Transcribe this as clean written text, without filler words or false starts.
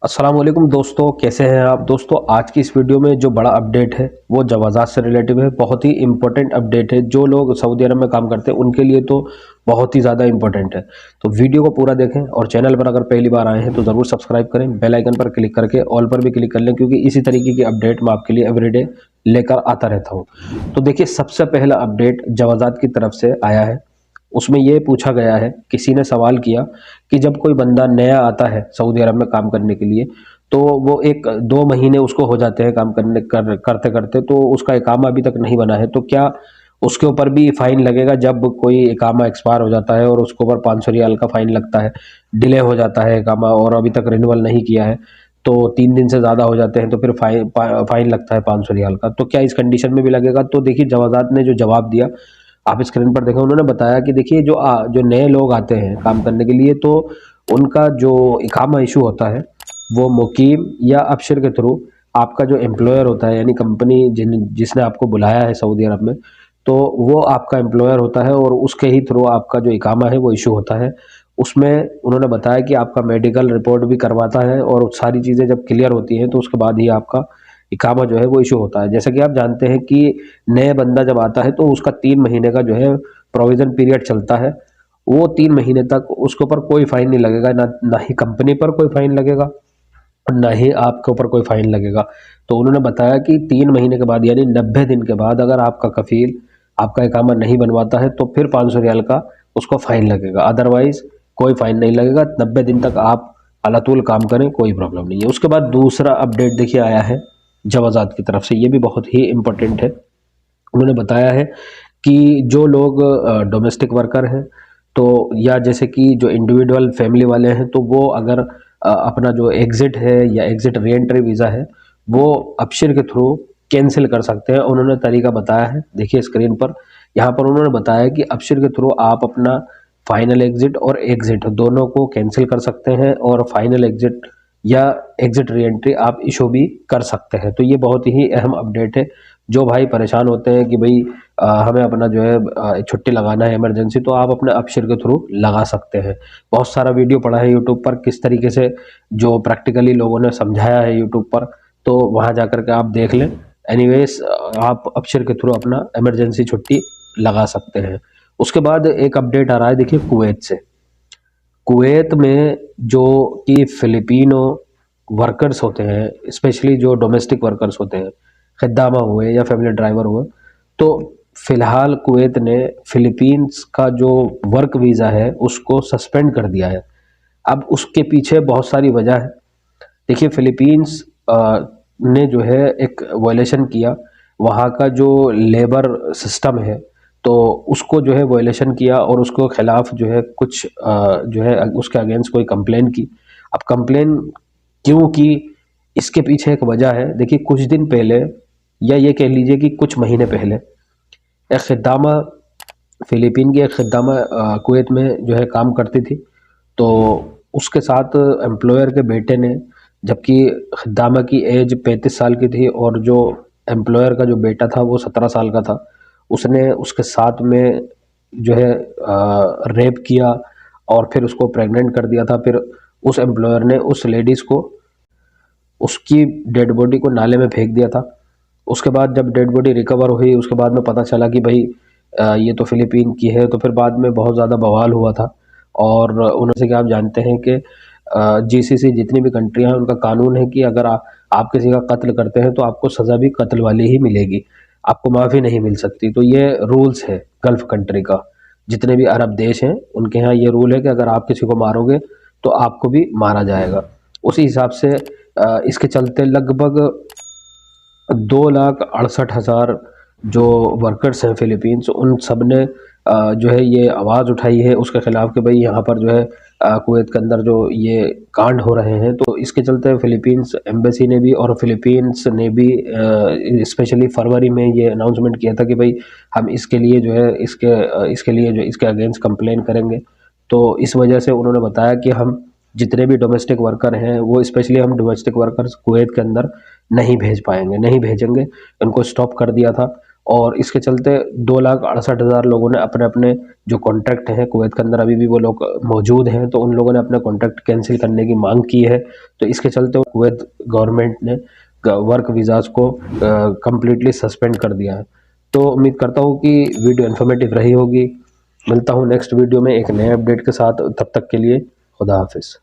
अस्सलाम वालेकुम दोस्तों, कैसे हैं आप। दोस्तों आज की इस वीडियो में जो बड़ा अपडेट है वो जवाज़ात से रिलेटिव है। बहुत ही इंपॉर्टेंट अपडेट है। जो लोग सऊदी अरब में काम करते हैं उनके लिए तो बहुत ही ज़्यादा इंपॉर्टेंट है। तो वीडियो को पूरा देखें और चैनल पर अगर पहली बार आए हैं तो ज़रूर सब्सक्राइब करें, बेल आइकन पर क्लिक करके ऑल पर भी क्लिक कर लें, क्योंकि इसी तरीके की अपडेट मैं आपके लिए एवरीडे लेकर आता रहता हूँ। तो देखिए, सबसे पहला अपडेट जवाज़ात की तरफ से आया है। उसमें ये पूछा गया है, किसी ने सवाल किया कि जब कोई बंदा नया आता है सऊदी अरब में काम करने के लिए, तो वो 1-2 महीने उसको हो जाते हैं काम करते करते, तो उसका इकामा अभी तक नहीं बना है, तो क्या उसके ऊपर भी फाइन लगेगा? जब कोई इकामा एक्सपायर हो जाता है और उसके ऊपर 500 रियाल का फाइन लगता है, डिले हो जाता है इकामा और अभी तक रिन्यूअल नहीं किया है, तो 3 दिन से ज़्यादा हो जाते हैं, तो फिर फाइन लगता है 500 रियाल का। तो क्या इस कंडीशन में भी लगेगा? तो देखिए, जवाज़ात ने जो जवाब दिया आप स्क्रीन पर देखें। उन्होंने बताया कि देखिए, जो नए लोग आते हैं काम करने के लिए, तो उनका जो इकामा इशू होता है वो मुकीम या अबशर के थ्रू आपका जो एम्प्लॉयर होता है, यानी कंपनी जिसने आपको बुलाया है सऊदी अरब में, तो वो आपका एम्प्लॉयर होता है और उसके ही थ्रू आपका जो इकामा है वो इशू होता है। उसमें उन्होंने बताया कि आपका मेडिकल रिपोर्ट भी करवाता है और सारी चीज़ें जब क्लियर होती हैं तो उसके बाद ही आपका इकामा जो है वो इशू होता है। जैसा कि आप जानते हैं कि नए बंदा जब आता है तो उसका 3 महीने का जो है प्रोविज़न पीरियड चलता है। वो 3 महीने तक उसके ऊपर कोई फाइन नहीं लगेगा, ना ही कंपनी पर कोई फाइन लगेगा और ना ही आपके ऊपर कोई फाइन लगेगा। तो उन्होंने बताया कि 3 महीने के बाद, यानी 90 दिन के बाद, अगर आपका कफील आपका इकामा नहीं बनवाता है तो फिर 500 रियाल का उसको फाइन लगेगा। अदरवाइज कोई फाइन नहीं लगेगा। 90 दिन तक आप अलातुल काम करें, कोई प्रॉब्लम नहीं है। उसके बाद दूसरा अपडेट देखिए आया है जवाज़ात की तरफ से, ये भी बहुत ही इम्पोर्टेंट है। उन्होंने बताया है कि जो लोग डोमेस्टिक वर्कर हैं, तो या जैसे कि जो इंडिविजुअल फैमिली वाले हैं, तो वो अगर अपना जो एग्ज़िट है या एग्ज़िट री-एंट्री वीज़ा है वो अबशिर के थ्रू कैंसिल कर सकते हैं। उन्होंने तरीका बताया है, देखिए स्क्रीन पर। यहाँ पर उन्होंने बताया कि अबशिर के थ्रू आप अपना फाइनल एग्ज़िट और एग्ज़िट दोनों को कैंसिल कर सकते हैं और फाइनल एग्ज़िट या एग्ज़िट री-एंट्री आप इशू भी कर सकते हैं। तो ये बहुत ही अहम अपडेट है। जो भाई परेशान होते हैं कि भाई हमें अपना जो है छुट्टी लगाना है इमरजेंसी, तो आप अपने अबशिर के थ्रू लगा सकते हैं। बहुत सारा वीडियो पड़ा है यूट्यूब पर, किस तरीके से जो प्रैक्टिकली लोगों ने समझाया है यूट्यूब पर, तो वहाँ जा कर के आप देख लें। एनीवेज, आप अबशिर के थ्रू अपना इमरजेंसी छुट्टी लगा सकते हैं। उसके बाद एक अपडेट आ रहा है, देखिए कुवैत से। कुवैत में जो कि फिलिपिनो वर्कर्स होते हैं, स्पेशली जो डोमेस्टिक वर्कर्स होते हैं, खद्दामा हुए या फैमिली ड्राइवर हुए, तो फ़िलहाल कुवैत ने फ़िलीपींस का जो वर्क वीज़ा है उसको सस्पेंड कर दिया है। अब उसके पीछे बहुत सारी वजह है। देखिए, फ़िलीपींस ने जो है एक वायलेशन किया, वहाँ का जो लेबर सिस्टम है, तो उसको जो है वायलेशन किया और उसको खिलाफ जो है कुछ जो है उसके अगेंस्ट कोई कंप्लेन की। अब कंप्लेन क्यों की, इसके पीछे एक वजह है। देखिए, कुछ दिन पहले या ये कह लीजिए कि कुछ महीने पहले एक खिद्दामा, फ़िलीपीन की एक खिद्दामा कुवैत में जो है काम करती थी। तो उसके साथ एम्प्लॉयर के बेटे ने, जबकि खिद्दामा की एज 35 साल की थी और जो एम्प्लॉयर का जो बेटा था वो 17 साल का था, उसने उसके साथ में जो है रेप किया और फिर उसको प्रेग्नेंट कर दिया था। फिर उस एम्प्लॉयर ने उस लेडीज़ को, उसकी डेड बॉडी को नाले में फेंक दिया था। उसके बाद जब डेड बॉडी रिकवर हुई, उसके बाद में पता चला कि भाई ये तो फ़िलीपीन की है। तो फिर बाद में बहुत ज़्यादा बवाल हुआ था और उनमें से कि आप जानते हैं कि जीसीसी जितनी भी कंट्रियाँ हैं उनका कानून है कि अगर आप किसी का कत्ल करते हैं तो आपको सज़ा भी कत्ल वाली ही मिलेगी, आपको माफ़ी नहीं मिल सकती। तो ये रूल्स है गल्फ़ कंट्री का। जितने भी अरब देश हैं उनके यहाँ ये रूल है कि अगर आप किसी को मारोगे तो आपको भी मारा जाएगा। उसी हिसाब से इसके चलते लगभग 2,68,000 जो वर्कर्स हैं फ़िलीपींस, उन सब ने जो है ये आवाज़ उठाई है उसके ख़िलाफ़ कि भाई यहाँ पर जो है कुवैत के अंदर जो ये कांड हो रहे हैं। तो इसके चलते फ़िलीपींस एम्बेसी ने भी और फ़िलीपींस ने भी स्पेशली फरवरी में ये अनाउंसमेंट किया था कि भाई हम इसके लिए जो है इसके लिए जो इसके अगेंस्ट कंप्लेन करेंगे। तो इस वजह से उन्होंने बताया कि हम जितने भी डोमेस्टिक वर्कर हैं, वो स्पेशली हम डोमेस्टिक वर्कर्स कुवैत के अंदर नहीं भेज पाएंगे, नहीं भेजेंगे, उनको स्टॉप कर दिया था। और इसके चलते 2,68,000 लोगों ने अपने अपने जो कॉन्ट्रैक्ट हैं कुवैत के अंदर, अभी भी वो लोग मौजूद हैं, तो उन लोगों ने अपना कॉन्ट्रैक्ट कैंसिल करने की मांग की है। तो इसके चलते कुवैत गवर्नमेंट ने वर्क वीज़ाज़ को कम्प्लीटली सस्पेंड कर दिया है। तो उम्मीद करता हूँ कि वीडियो इन्फॉर्मेटिव रही होगी। मिलता हूँ नेक्स्ट वीडियो में एक नए अपडेट के साथ, तब तक के लिए खुदा हाफिज़।